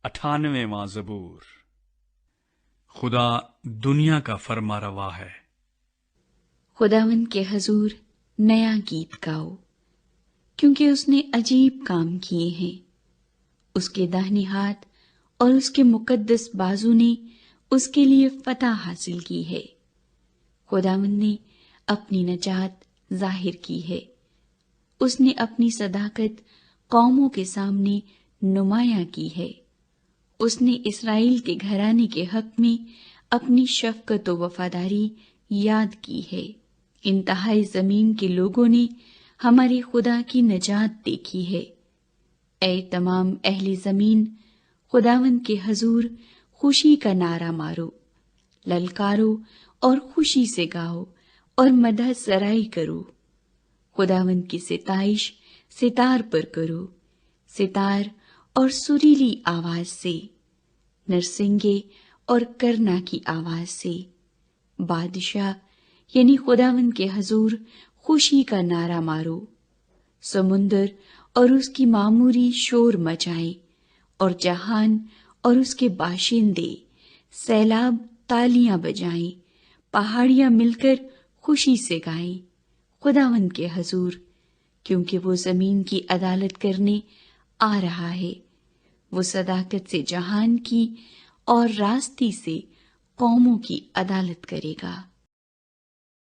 98واں زبور۔ خدا دنیا کا فرما روا ہے۔ خداوند کے حضور نیا گیت گاؤ، کیونکہ اس نے عجیب کام کیے ہیں۔ اس کے داہنے ہاتھ اور اس کے مقدس بازو نے اس کے لیے فتح حاصل کی ہے۔ خداوند نے اپنی نجات ظاہر کی ہے۔ اس نے اپنی صداقت قوموں کے سامنے نمایاں کی ہے۔ اس نے اسرائیل کے گھرانے کے حق میں اپنی شفقت و وفاداری یاد کی ہے۔ انتہائی زمین کے لوگوں نے ہمارے خدا کی نجات دیکھی ہے۔ اے تمام اہل زمین، خداوند کے حضور خوشی کا نعرہ مارو، للکارو اور خوشی سے گاؤ اور مدح سرائی کرو۔ خداوند کی ستائش ستار پر کرو، ستار اور سریلی آواز سے، نرسنگے اور کرنا کی آواز سے۔ بادشاہ یعنی خداوند کے حضور خوشی کا نعرہ مارو۔ سمندر اور اس کی معموری شور مچائیں، اور جہان اور اس کے باشندے، سیلاب تالیاں بجائیں، پہاڑیاں مل کر خوشی سے گائیں خداوند کے حضور، کیونکہ وہ زمین کی عدالت کرنے آ رہا ہے۔ وہ صداقت سے جہان کی اور راستی سے قوموں کی عدالت کرے گا۔